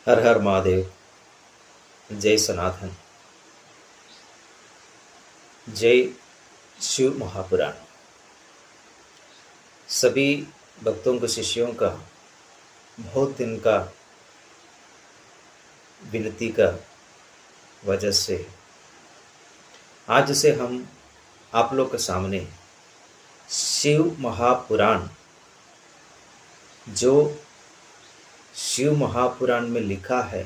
हर हर महादेव। जय सनातन। जय शिव महापुराण। सभी भक्तों को, शिष्यों का बहुत दिन का विनती का वजह से आज से हम आप लोग के सामने शिव महापुराण, जो शिव महापुराण में लिखा है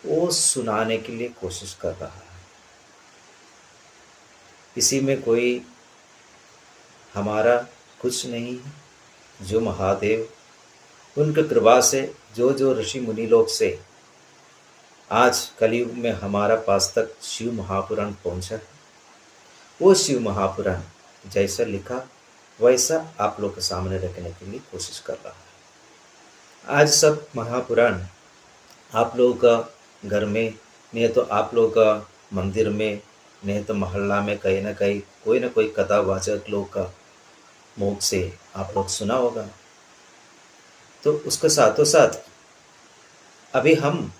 वो सुनाने के लिए कोशिश कर रहा है। इसी में कोई हमारा कुछ नहीं है। जो महादेव उनकी कृपा से जो जो ऋषि मुनि लोग से आज कलयुग में हमारा पास तक शिव महापुराण पहुंचा है, वो शिव महापुराण जैसा लिखा वैसा आप लोग के सामने रखने के लिए कोशिश कर रहा है। आज सब महापुराण आप लोगों का घर में, नहीं तो आप लोगों का मंदिर में, नहीं तो मोहल्ला में कहीं ना कहीं कोई ना कोई कथावाचक लोग का मुख से आप लोग सुना होगा। तो उसके साथों साथ अभी हम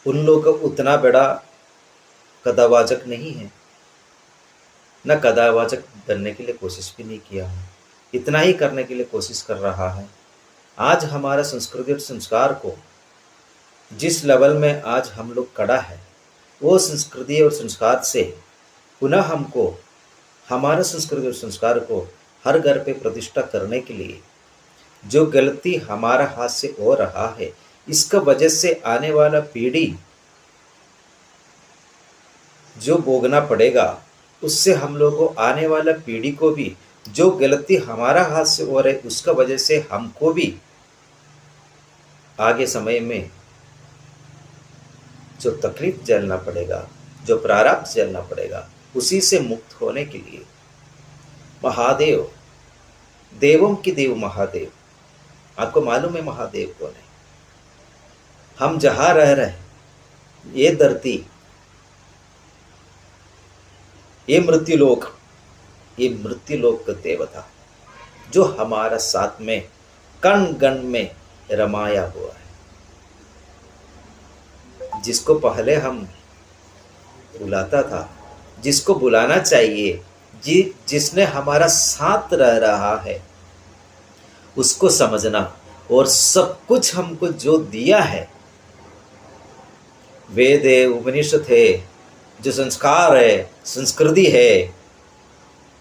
उन लोगों का उतना बड़ा कथावाचक नहीं है, न कथावाचक बनने के लिए कोशिश भी नहीं किया है, इतना ही करने के लिए कोशिश कर रहा है। आज हमारा संस्कृति और संस्कार को जिस लेवल में आज हम लोग खड़ा है, वो संस्कृति और संस्कार से पुनः हमको हमारा संस्कृति और संस्कार को हर घर पे प्रतिष्ठा करने के लिए जो गलती हमारा हाथ से हो रहा है, इसका वजह से आने वाला पीढ़ी जो भोगना पड़ेगा, उससे हम लोगों को आने वाला पीढ़ी को भी जो गलती हमारा हाथ से हो रही है उसका वजह से हमको भी आगे समय में जो तकलीफ झेलना पड़ेगा, जो प्रारब्ध झेलना पड़ेगा, उसी से मुक्त होने के लिए महादेव, देवों की देव महादेव, आपको मालूम है महादेव कौन है? हम जहां रह रहे हैं, ये धरती, ये मृत्युलोक का देवता जो हमारा साथ में कण गण में रमाया हुआ है, जिसको पहले हम बुलाता था, जिसको बुलाना चाहिए, जिसने हमारा साथ रह रहा है, उसको समझना। और सब कुछ हमको जो दिया है, वेद है, उपनिषद है, जो संस्कार है, संस्कृति है,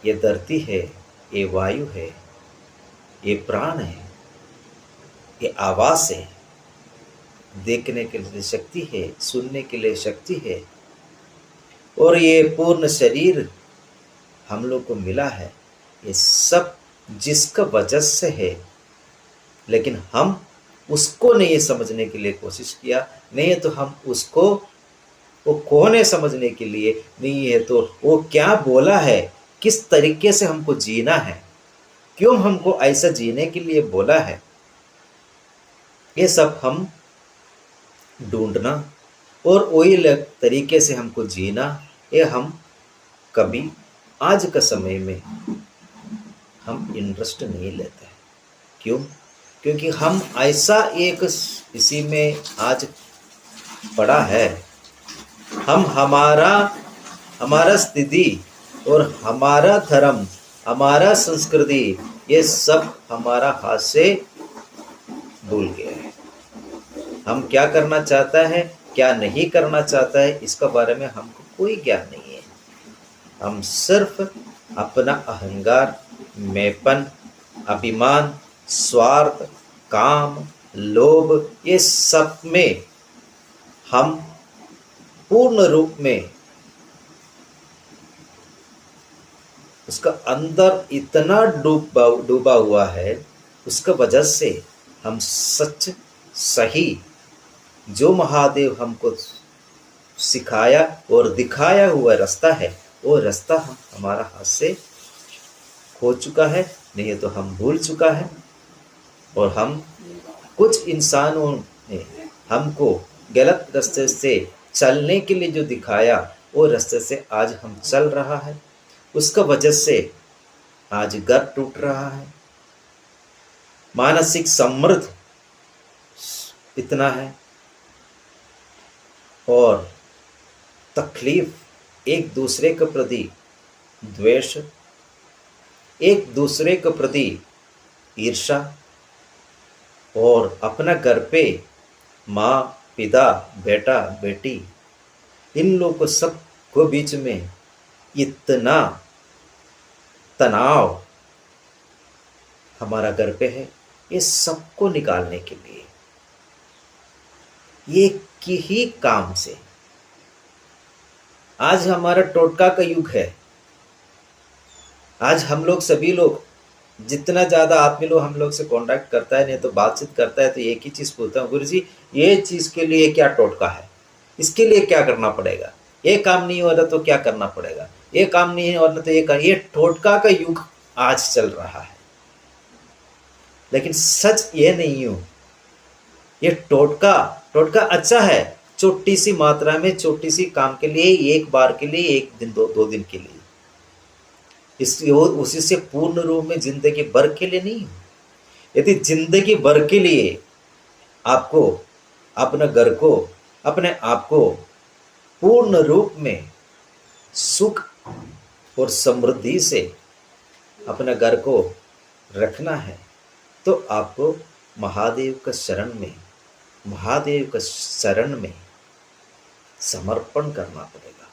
ये धरती है, ये वायु है, ये प्राण है, ये आवाज है, देखने के लिए शक्ति है, सुनने के लिए शक्ति है, और ये पूर्ण शरीर हम लोग को मिला है। ये सब जिसका वजह से है, लेकिन हम उसको नहीं समझने के लिए कोशिश किया, नहीं है तो हम उसको वो कौन है समझने के लिए, नहीं है तो वो क्या बोला है, किस तरीके से हमको जीना है, क्यों हमको ऐसा जीने के लिए बोला है, ये सब हम ढूंढना और वही तरीके से हमको जीना, ये हम कभी आज का समय में हम इंटरेस्ट नहीं लेते। क्यों? क्योंकि हम ऐसा एक इसी में आज पड़ा है, हम हमारा स्थिति और हमारा धर्म, हमारा संस्कृति, ये सब हमारा हाथ से भूल गया है। हम क्या करना चाहता है, क्या नहीं करना चाहता है, इसका बारे में हमको कोई ज्ञान नहीं है। हम सिर्फ अपना अहंकार, मैपन, अभिमान, स्वार्थ, काम, लोभ, ये सब में हम पूर्ण रूप में उसका अंदर इतना डूबा हुआ है, उसका वजह से हम सच सही जो महादेव हमको सिखाया और दिखाया हुआ रास्ता है, वो रास्ता हमारा हाथ से खो चुका है, नहीं तो हम भूल चुका है। और हम कुछ इंसानों ने हमको गलत रास्ते से चलने के लिए जो दिखाया, वो रास्ते से आज हम चल रहा है, उसका वजह से आज घर टूट रहा है, मानसिक समृद्ध इतना है। और तकलीफ एक दूसरे के प्रति द्वेष, एक दूसरे के प्रति ईर्षा, और अपना घर पे माँ पिता बेटा बेटी इन लोगों को सबको बीच में इतना तनाव हमारा घर पे है, ये सबको निकालने के लिए एक ही काम से आज हमारा टोटका का युग है। आज हम लोग सभी लोग जितना ज़्यादा आदमी लोग हम लोग से कांटेक्ट करता है, नहीं तो बातचीत करता है, तो एक ही चीज़ पूछता हूँ, गुरु जी ये चीज़ के लिए क्या टोटका है, इसके लिए क्या करना पड़ेगा, ये काम नहीं हो रहा तो क्या करना पड़ेगा, ये काम नहीं हो रहा तो ये टोटका का युग आज चल रहा है। लेकिन सच ये नहीं हो, ये टोटका अच्छा है, छोटी सी मात्रा में छोटी सी काम के लिए, एक बार के लिए, एक दिन दो दिन के लिए, इसलिए उसी से पूर्ण रूप में जिंदगी भर के लिए नहीं। यदि जिंदगी भर के लिए आपको अपने घर को, अपने आप को पूर्ण रूप में सुख और समृद्धि से अपने घर को रखना है, तो आपको महादेव का शरण में, महादेव का शरण में समर्पण करना पड़ेगा।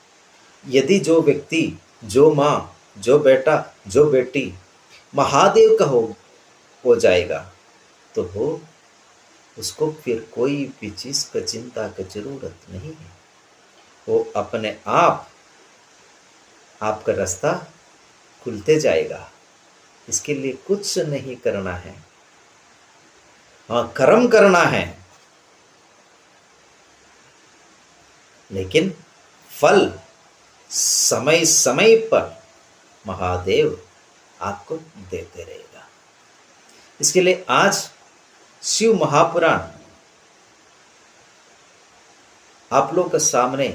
यदि जो व्यक्ति, जो माँ, जो बेटा, जो बेटी महादेव का हो जाएगा, तो हो उसको फिर कोई भी चीज़ का चिंता की जरूरत नहीं है। वो अपने आप आपका रास्ता खुलते जाएगा। इसके लिए कुछ नहीं करना है, हाँ कर्म करना है, लेकिन फल समय समय पर महादेव आपको देते रहेगा। इसके लिए आज शिव महापुराण आप लोग के सामने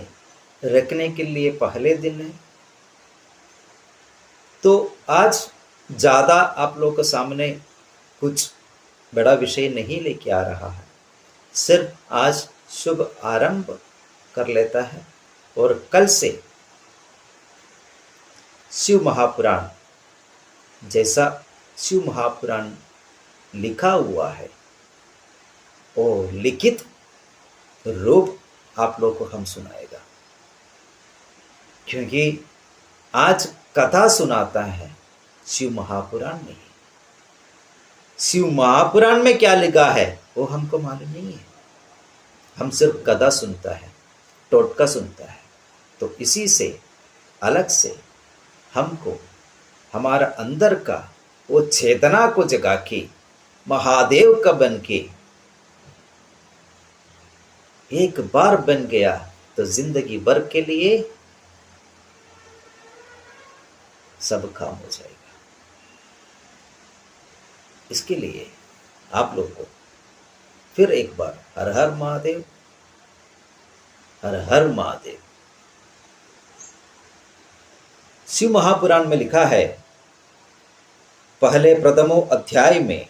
रखने के लिए पहले दिन है, तो आज ज़्यादा आप लोग के सामने कुछ बड़ा विषय नहीं लेके आ रहा है, सिर्फ आज शुभ आरंभ कर लेता है। और कल से शिव महापुराण, जैसा शिव महापुराण लिखा हुआ है और लिखित रूप आप लोग को हम सुनाएगा, क्योंकि आज कथा सुनाता है शिव महापुराण में। शिव महापुराण में क्या लिखा है वो हमको मालूम नहीं है, हम सिर्फ कथा सुनता है, टोटका सुनता है। तो इसी से अलग से हमको हमारा अंदर का वो चेतना को जगा के महादेव का बन के, एक बार बन गया तो जिंदगी भर के लिए सब काम हो जाएगा। इसके लिए आप लोग को फिर एक बार हर हर महादेव, हर हर महादेव। शिव महापुराण में लिखा है पहले प्रथमो अध्याय में,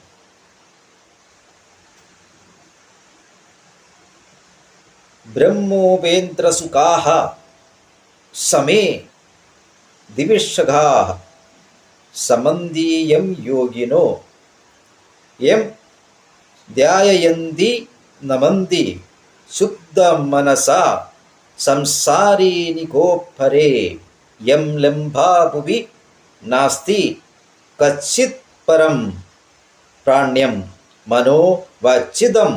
ब्रह्मोपेन्द्र सुखाः समे दिविषघाः समन्दीयं योगिनो यं ध्यायन्ति नमन्ति शुद्ध मनसा संसारिणिकोपरे यं लम्भाभुवि नास्ति कच्चित् परं प्राण्यं मनो वच्चिदं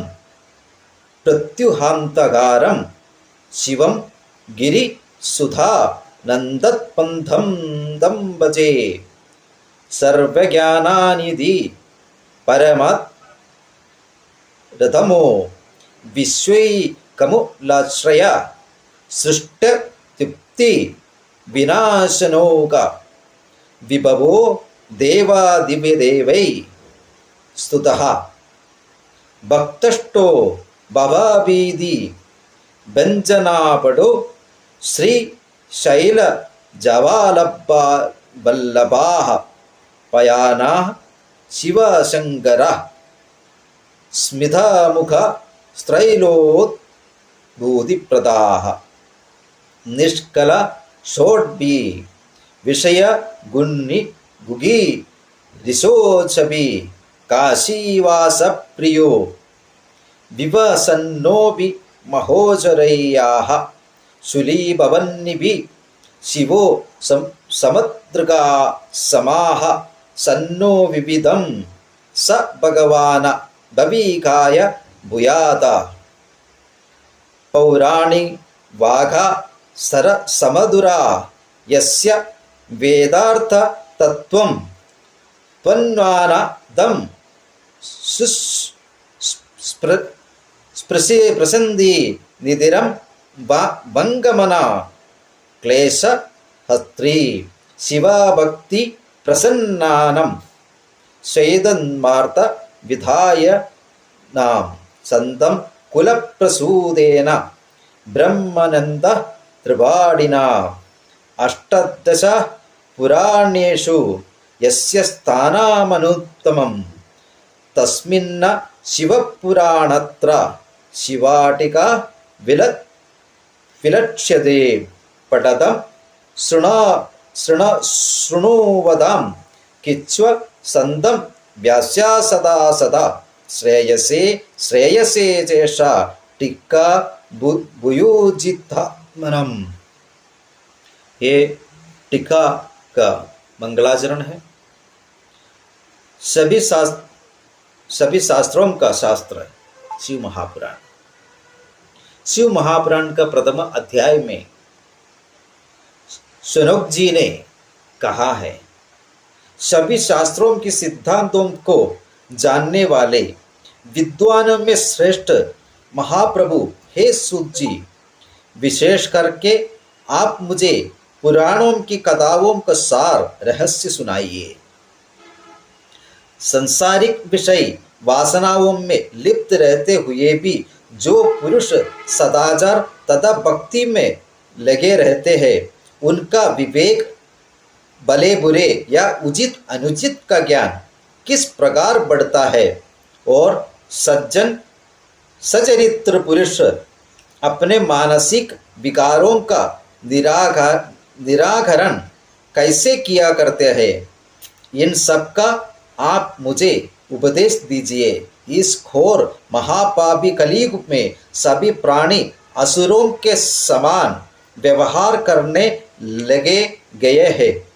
प्रत्युहान्तकारं शिवं गिरिसुधा नन्दत्पन्थं दं भजे सर्वज्ञानानिधि परमात्मो विश्वैकमूलाश्रय सृष्टतृप्ति विनाशनोगा विभवो देवादिदेवै स्तुतः भक्तष्टो भवाभीति व्यञ्जनापडो श्री शैल जवालभा पयाना शिवशंकर स्मितमुख स्त्रैलोद्भूतिप्रदाः निष्कल षोड्भी विषय गुन्नि गुगी दिशोचबी काशीवास प्रियो विवसन्नोऽपि महोजरैयाः शूलीभवन्निभि शिवो समद्रगा समाः सन्नो विविधं स भगवान् भविकाय भूयात् पौराणि वाघा सर समधुरा यस्य वेदार्थ तत्वं त्वन्वानदं प्रसन्दी निधिरं भंगमना क्लेशहस्त्री शिवभक्ति प्रसन्नानं स्वेदन्मार्त विधाय नाम संतं कुलप्रसूदेन ब्रह्मानंद त्रिपाठिना अष्टादश पुराणेषु यस्य स्थानमनुत्तमं तस्मिन् शिवपुराणत्र शिवाटिका विलक्ष्यते पठतं शृणुवदां किच्व सन्दं व्यास्या सदा सदा श्रेयसे श्रेयसे चेषा टिक्का भूयोजितमनम। ये टीका का मंगलाचरण है। सभी शास्त्रों का शास्त्र है शिव महापुराण। शिव महापुराण का प्रथम अध्याय में शौनक जी ने कहा है, सभी शास्त्रों के सिद्धांतों को जानने वाले विद्वानों में श्रेष्ठ महाप्रभु हे सूत जी, विशेष करके आप मुझे पुराणों की कथाओं का सार रहस्य सुनाइए। संसारिक विषय वासनाओं में लिप्त रहते हुए भी जो पुरुष सदाचार तथा भक्ति में लगे रहते हैं, उनका विवेक भले बुरे या उचित अनुचित का ज्ञान किस प्रकार बढ़ता है और सज्जन सचरित्र पुरुष अपने मानसिक विकारों का निराकरण कैसे किया करते हैं, इन सब का आप मुझे उपदेश दीजिए। इस घोर महापापी कलयुग में सभी प्राणी असुरों के समान व्यवहार करने लगे गए हैं।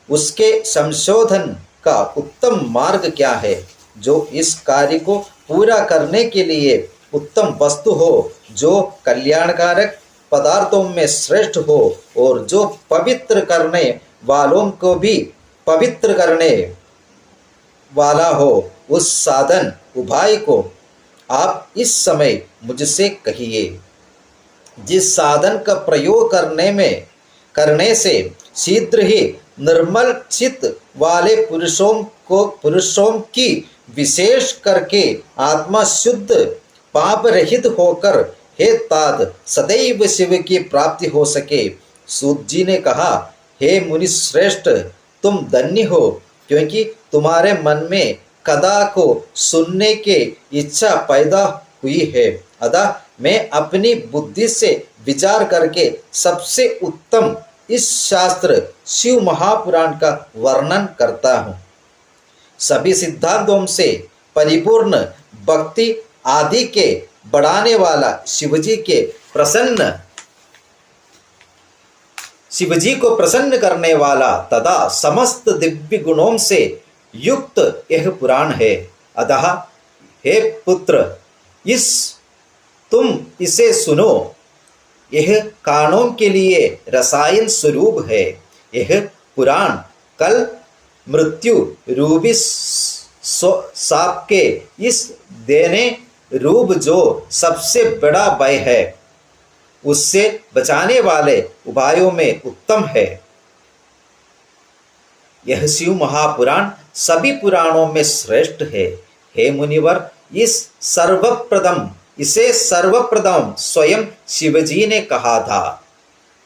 उसके संशोधन का उत्तम मार्ग क्या है, जो इस कार्य को पूरा करने के लिए उत्तम वस्तु हो, जो कल्याणकारक पदार्थों में श्रेष्ठ हो और जो पवित्र करने वालों को भी पवित्र करने वाला हो, उस साधन उपाय को आप इस समय मुझसे कहिए। जिस साधन का प्रयोग करने से शीघ्र ही निर्मल चित्त वाले पुरुषों की विशेष करके आत्मा शुद्ध पाप रहित होकर हे तात सदैव शिव की प्राप्ति हो सके। सूत जी ने कहा, हे मुनि श्रेष्ठ, तुम धन्य हो, क्योंकि तुम्हारे मन में कथा को सुनने की इच्छा पैदा हुई है। अतः मैं अपनी बुद्धि से विचार करके सबसे उत्तम इस शास्त्र शिव महापुराण का वर्णन करता हूँ। सभी सिद्धांतों से परिपूर्ण भक्ति आदि के बढ़ाने वाला शिवजी को प्रसन्न करने वाला तथा समस्त दिव्य गुणों से युक्त यह पुराण है। अतः हे पुत्र, तुम इसे सुनो। यह कानों के लिए रसायन स्वरूप है। यह पुराण कल मृत्यु रूपी साप के इस देने रूप जो सबसे बड़ा भय है, उससे बचाने वाले उपायों में उत्तम है। यह शिव महापुराण सभी पुराणों में श्रेष्ठ है। हे मुनिवर, इसे सर्वप्रथम स्वयं शिवजी ने कहा था।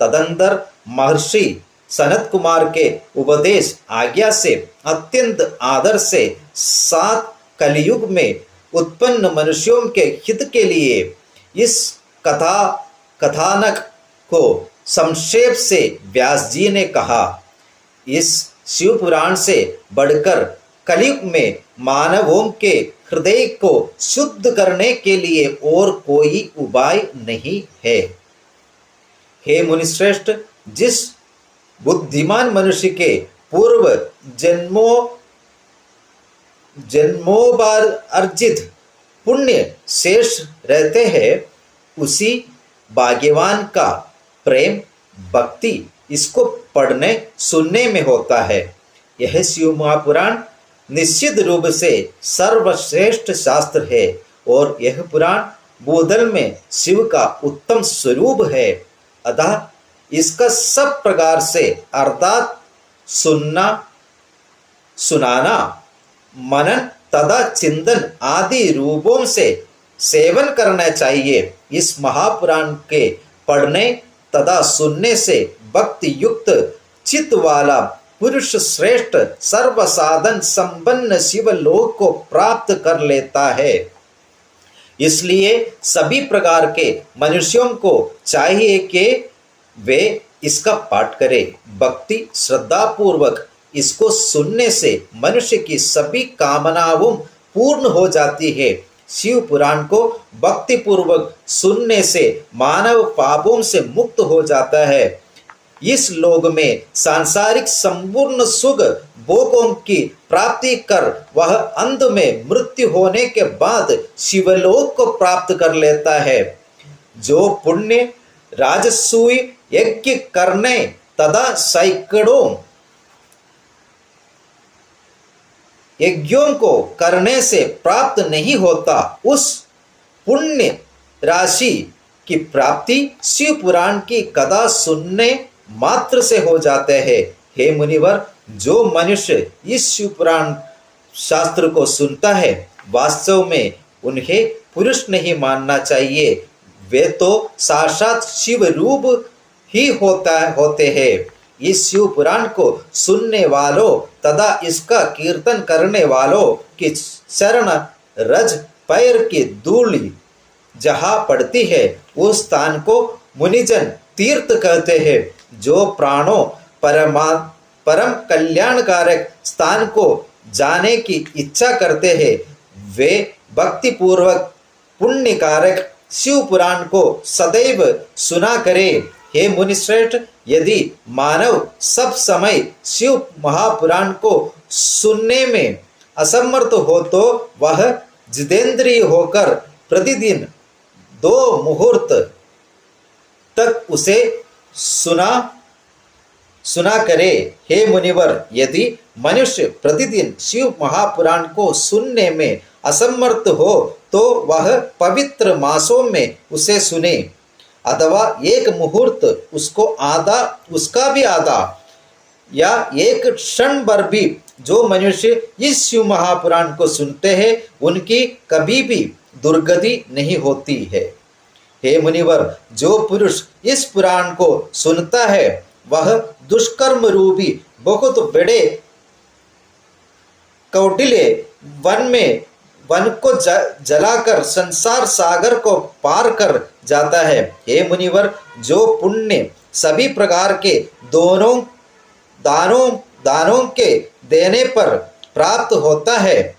तदंतर महर्षि सनत कुमार के उपदेश आज्ञा से अत्यंत आदर से 7 कलयुग में उत्पन्न मनुष्यों के हित के लिए इस कथानक को संक्षेप से व्यास जी ने कहा। इस शिव पुराण से बढ़कर कलयुग में मानवों के हृदय को शुद्ध करने के लिए और कोई उपाय नहीं है। हे मुनिश्रेष्ठ, जिस बुद्धिमान मनुष्य के पूर्व जन्मों अर्जित पुण्य शेष रहते हैं, उसी भाग्यवान का प्रेम भक्ति इसको पढ़ने सुनने में होता है। यह शिव महापुराण निश्चित रूप से सर्वश्रेष्ठ शास्त्र है और यह पुराण भूतल में शिव का उत्तम स्वरूप है। अतः इसका सब प्रकार से अर्थात सुनना, सुनाना, मनन तथा चिंतन आदि रूपों से सेवन करना चाहिए। इस महापुराण के पढ़ने तथा सुनने से भक्ति युक्त चित्त वाला पुरुष श्रेष्ठ सर्वसाधन संपन्न शिवलोक को प्राप्त कर लेता है। इसलिए सभी प्रकार के मनुष्यों को चाहिए कि वे इसका पाठ करें। भक्ति श्रद्धा पूर्वक इसको सुनने से मनुष्य की सभी कामनाओं पूर्ण हो जाती है। शिव पुराण को भक्ति पूर्वक सुनने से मानव पापों से मुक्त हो जाता है। इस लोक में सांसारिक संपूर्ण सुख भोगों की प्राप्ति कर वह अंत में मृत्यु होने के बाद शिवलोक को प्राप्त कर लेता है। जो पुण्य राजसूय यज्ञ करने तथा सैकड़ों यज्ञों को करने से प्राप्त नहीं होता, उस पुण्य राशि की प्राप्ति शिव पुराण की कथा सुनने मात्र से हो जाते हैं। हे मुनिवर, जो मनुष्य इस शिव पुराण शास्त्र को सुनता है, वास्तव में उन्हें पुरुष नहीं मानना चाहिए, वे तो साक्षात शिव रूप ही होते हैं। इस शिव पुराण को सुनने वालों तथा इसका कीर्तन करने वालों की चरण रज पैर की धूलि जहाँ पड़ती है, उस स्थान को मुनिजन तीर्थ कहते हैं। जो प्राणों परम कल्याणकारक स्थान को जाने की इच्छा करते हैं, वे भक्ति पूर्वक पुण्यकारक शिव पुराण को सदैव सुना करें। हे मुनिश्रेष्ठ, यदि मानव सब समय शिव महापुराण को सुनने में असमर्थ हो तो वह जितेंद्रिय होकर प्रतिदिन 2 मुहूर्त तक उसे सुना करे। हे मुनिवर, यदि मनुष्य प्रतिदिन शिव महापुराण को सुनने में असमर्थ हो तो वह पवित्र मासों में उसे सुने, अथवा 1 मुहूर्त उसका भी आधा या 1 क्षण भर भी जो मनुष्य इस शिव महापुराण को सुनते हैं, उनकी कभी भी दुर्गति नहीं होती है। हे मुनिवर, जो पुरुष इस पुराण को सुनता है, वह दुष्कर्म रूपी बहुत बड़े कौटिल्य वन को जलाकर संसार सागर को पार कर जाता है। हे मुनिवर, जो पुण्य सभी प्रकार के दानों के देने पर प्राप्त होता है,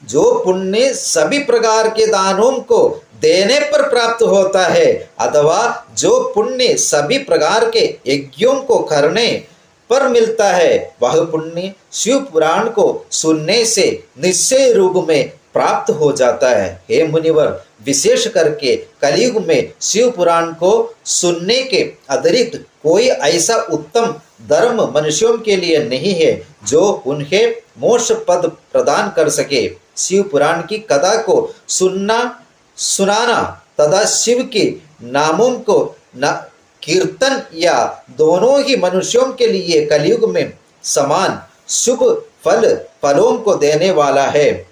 जो पुण्य सभी प्रकार के दानों को देने पर प्राप्त होता है, अथवा जो पुण्य सभी प्रकार के यज्ञों को करने पर मिलता है, वह पुण्य शिव पुराण को सुनने से निश्चय रूप में प्राप्त हो जाता है। हे मुनिवर, विशेष करके कलयुग में शिव पुराण को सुनने के अतिरिक्त कोई ऐसा उत्तम धर्म मनुष्यों के लिए नहीं है जो उन्हें मोक्ष पद प्रदान कर सके। शिव पुराण की कथा को सुनाना तथा शिव के नामों को कीर्तन या दोनों ही मनुष्यों के लिए कलयुग में समान शुभ फलों को देने वाला है।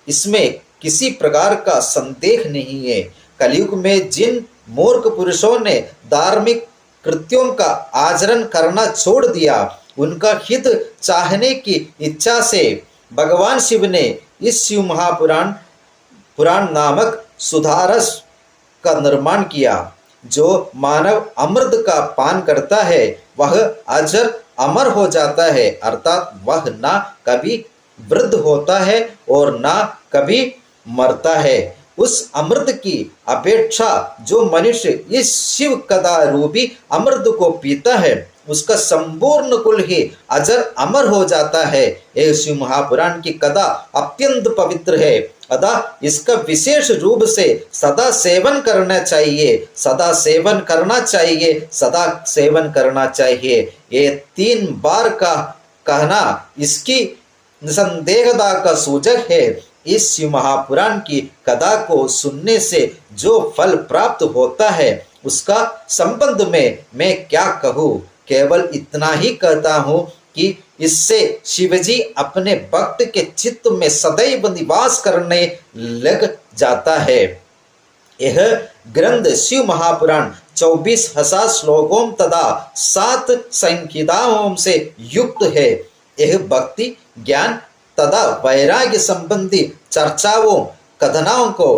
इसमें किसी प्रकार का संदेह नहीं है। कलयुग में जिन मूर्ख पुरुषों ने धार्मिक कृत्यों का आचरण करना छोड़ दिया, उनका हित चाहने की इच्छा से भगवान शिव ने इस शिव महापुराण पुराण नामक सुधारस का निर्माण किया। जो मानव अमृत का पान करता है वह अजर अमर हो जाता है, अर्थात वह ना कभी वृद्ध होता है और ना कभी मरता है। उस अमृत की अपेक्षा जो मनुष्य इस शिव कदा रूपी अमृत को पीता है उसका संपूर्ण कुल ही अजर अमर हो जाता है। यह शिव महापुराण की कथा अत्यंत पवित्र है, अतः इसका विशेष रूप से सदा सेवन करना चाहिए, सदा सेवन करना चाहिए, सदा सेवन करना चाहिए। ये 3 बार का कहना इसकी निसंदेहता का सूचक है। इस शिव महापुराण की कथा को सुनने से जो फल प्राप्त होता है उसका संबंध में मैं क्या कहूँ, केवल इतना ही कहता हूँ कि इससे शिवजी अपने भक्त के चित्त में सदैव निवास करने लग जाता है। यह ग्रंथ शिव महापुराण 24,000 श्लोकों तथा 7 संहिताओं से युक्त है। यह भक्ति ज्ञान तथा वैराग्य संबंधी चर्चाओं कथनाओं को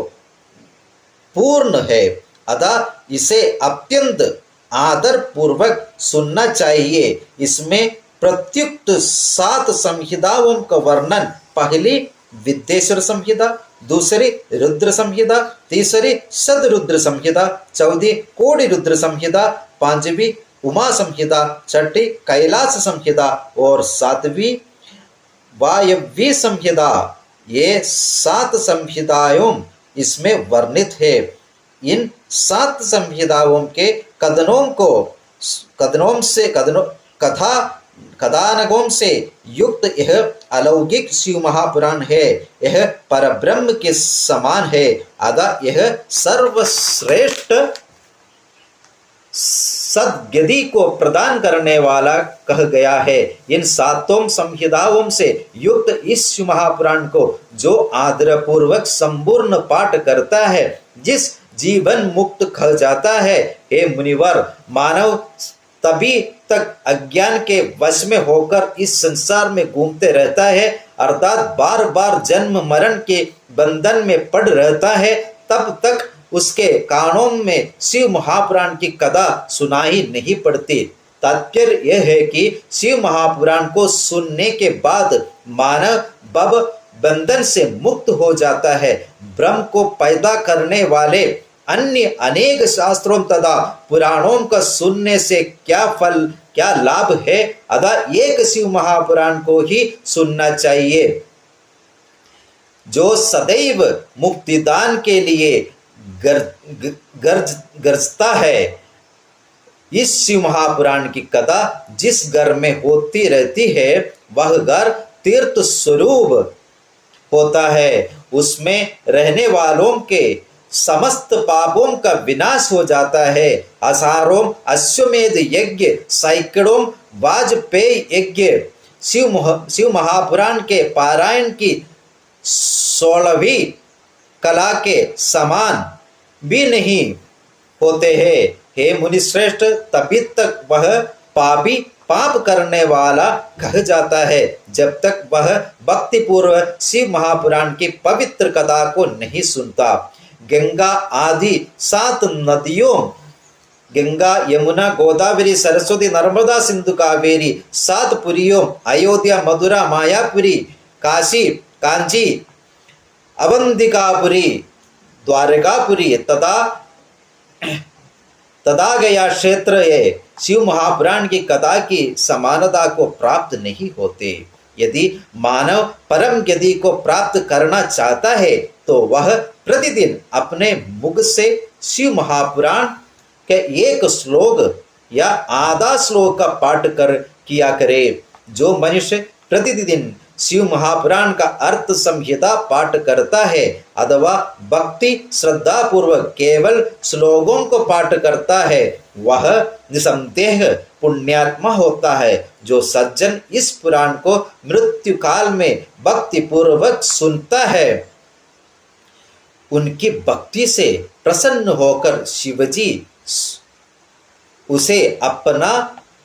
पूर्ण है, अतः इसे अत्यंत आदर पूर्वक सुनना चाहिए। इसमें प्रत्युक्त 7 संहिताओं का वर्णन, पहली विद्येश्वर संहिता, दूसरी रुद्र संहिता, तीसरी सदरुद्र संहिता, चौथी कोटि रुद्र संहिता, 5वीं उमा संहिता, 6ठी कैलाश संहिता और 7वीं वायव्य संहिता, ये 7 संहिताओं इसमें वर्णित है। इन 7 संहिताओं के कथानकों से युक्त यह अलौकिक शिव महापुराण है। यह परब्रह्म के समान है, अतः यह सर्वश्रेष्ठ सद्गति को प्रदान करने वाला कह गया है। इन 7 संहिताओं से युक्त इस शिव महापुराण को जो आदरपूर्वक संपूर्ण पाठ करता है, जिस जीवन मुक्त खा जाता है। हे मुनिवर, मानव तभी तक अज्ञान के वश में होकर इस संसार में घूमते रहता है, अर्थात बार बार जन्म मरण के बंधन में पड़ रहता है, तब तक उसके कानों में शिव महापुराण की कथा सुनाई नहीं पड़ती। तात्पर्य यह है कि शिव महापुराण को सुनने के बाद मानव भव बंधन से मुक्त हो जाता है। ब्रह्म को पैदा करने वाले अन्य अनेक शास्त्रों तथा पुराणों का सुनने से क्या फल, क्या लाभ है, अतः एक शिव महापुराण को ही सुनना चाहिए, जो सदैव मुक्तिदान के लिए गरजता है। इस शिव महापुराण की कथा जिस घर में होती रहती है वह घर तीर्थ स्वरूप होता है। उसमें रहने वालों के समस्त पापों का विनाश हो जाता है। हजारों अश्वमेध यज्ञ, सैकड़ों वाजपेयी यज्ञ शिव महापुराण के पारायण की 16वीं कला के समान भी नहीं होते हैं। हे मुनिश्रेष्ठ, तभी तक वह पापी पाप करने वाला कह जाता है जब तक वह भक्ति पूर्वक शिव महापुराण की पवित्र कथा को नहीं सुनता। गंगा आदि 7 नदियों, गंगा यमुना गोदावरी सरस्वती नर्मदा सिंधु कावेरी 7 पुरियों, अयोध्या मथुरा मायापुरी काशी कांची अवंतिकापुरी द्वारकापुरी तथा गया क्षेत्र है शिव महापुराण की कथा की समानता को प्राप्त नहीं होते। यदि मानव परम गति को प्राप्त करना चाहता है तो वह प्रतिदिन अपने मुख से शिव महापुराण के एक श्लोक या आधा श्लोक का पाठ किया करे। जो मनुष्य प्रतिदिन शिव महापुराण का अर्थ संहिता पाठ करता है अथवा भक्ति श्रद्धा पूर्वक केवल श्लोकों को पाठ करता है, वह निसंदेह पुण्यात्मा होता है। जो सज्जन इस पुराण को मृत्यु काल में भक्ति पूर्वक सुनता है, उनकी भक्ति से प्रसन्न होकर शिवजी उसे अपना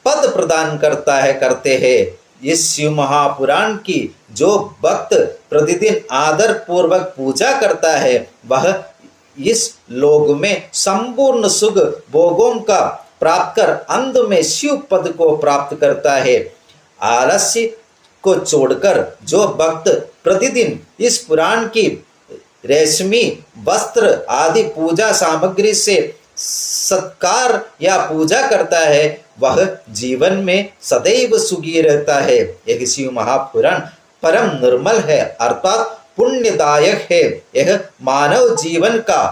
पद प्रदान करते हैं। इस शिव महापुराण की जो भक्त प्रतिदिन आदर पूर्वक पूजा करता है वह इस लोक में संपूर्ण सुख भोगों का प्राप्त कर अंत में शिव पद को प्राप्त करता है। आलस्य को छोड़कर जो भक्त प्रतिदिन इस पुराण की रेशमी वस्त्र आदि पूजा सामग्री से सत्कार या पूजा करता है वह जीवन में सदैव सुखी रहता है। यह शिव महापुराण परम निर्मल है अर्थात पुण्यदायक है। यह मानव जीवन का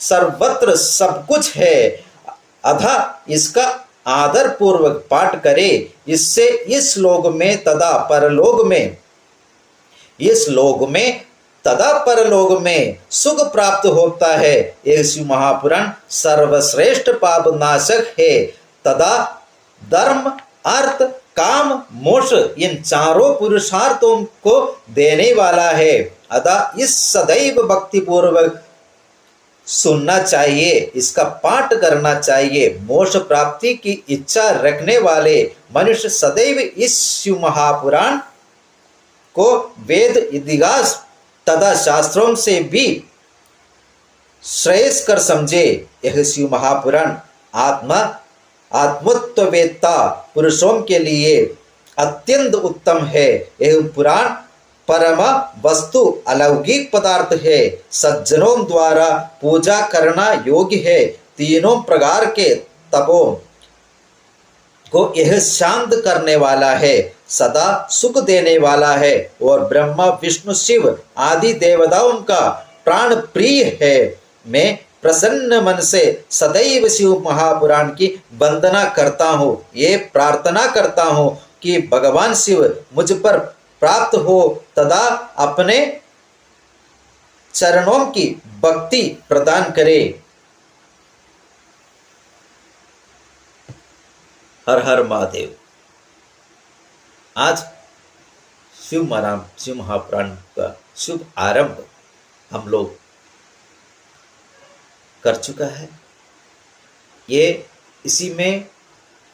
सर्वत्र सब कुछ है अतः इसका आदर पूर्वक पाठ करे। इससे इस लोक में तथा परलोक में तथा परलोक में सुख प्राप्त होता है। यह शिव महापुराण सर्वश्रेष्ठ पाप नाशक है तथा धर्म अर्थ काम मोक्ष इन चारों पुरुषार्थों को देने वाला है। अतः इस सदैव भक्ति पूर्वक सुनना चाहिए, इसका पाठ करना चाहिए। मोक्ष प्राप्ति की इच्छा रखने वाले मनुष्य सदैव इस शिव महापुराण को वेद इतिहास तथा शास्त्रों से भी श्रेयस कर समझे। यह शिव महापुराण आत्मत्ववेत्ता पुरुषों के लिए अत्यंत उत्तम है। यह पुराण परम वस्तु अलौकिक पदार्थ है, सज्जनों द्वारा पूजा करना योग्य है। तीनों प्रकार के तपों को यह शांत करने वाला है, सदा सुख देने वाला है और ब्रह्मा विष्णु शिव आदि देवताओं का प्राण प्रिय है। मैं प्रसन्न मन से सदैव शिव महापुराण की वंदना करता हूँ। ये प्रार्थना करता हूँ कि भगवान शिव मुझ पर प्राप्त हो तथा अपने चरणों की भक्ति प्रदान करे। हर हर महादेव। आज शिव महापुराण का शुभ आरंभ हम लोग कर चुका है। ये इसी में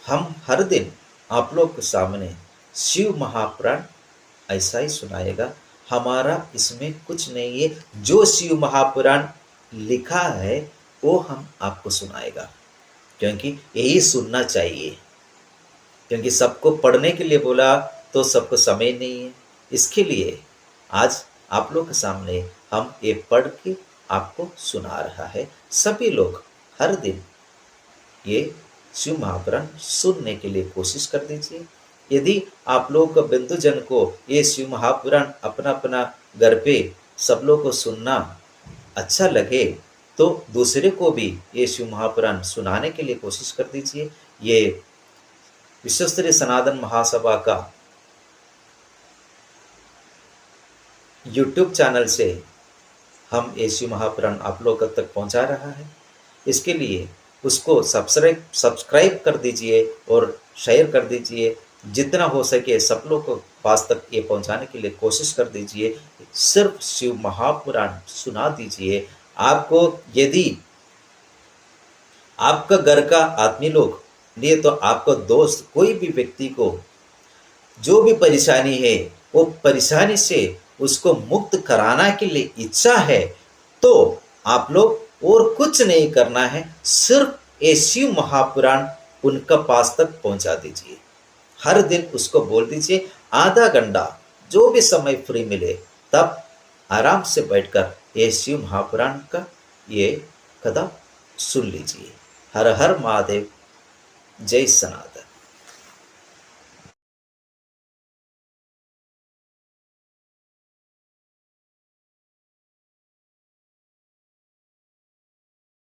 हम हर दिन आप लोग के सामने शिव महापुराण ऐसा ही सुनाएगा। हमारा इसमें कुछ नहीं है, जो शिव महापुराण लिखा है वो हम आपको सुनाएगा, क्योंकि यही सुनना चाहिए। क्योंकि सबको पढ़ने के लिए बोला तो सबको समय नहीं है, इसके लिए आज आप लोग के सामने हम ये पढ़ के आपको सुना रहा है। सभी लोग हर दिन ये शिव महापुराण सुनने के लिए कोशिश कर दीजिए। यदि आप लोग का बंधुजन को ये शिव महापुराण अपना अपना घर पे सब लोग को सुनना अच्छा लगे तो दूसरे को भी ये शिव महापुराण सुनाने के लिए कोशिश कर दीजिए। ये विश्वस्तरीय सनातन महासभा का YouTube चैनल से हम ये शिव महापुराण आप लोग तक पहुंचा रहा है। इसके लिए उसको सब्सक्राइब कर दीजिए और शेयर कर दीजिए। जितना हो सके सब लोग को पास तक ये पहुंचाने के लिए कोशिश कर दीजिए। सिर्फ शिव महापुराण सुना दीजिए। आपको यदि आपका घर का आदमी लोग लिए तो आपका दोस्त कोई भी व्यक्ति को जो भी परेशानी है वो परेशानी से उसको मुक्त कराना के लिए इच्छा है तो आप लोग और कुछ नहीं करना है, सिर्फ ये शिव महापुराण उनका पास तक पहुंचा दीजिए। हर दिन उसको बोल दीजिए, आधा घंटा जो भी समय फ्री मिले तब आराम से बैठकर ये शिव महापुराण का ये कथा सुन लीजिए। हर हर महादेव। जय सनातन।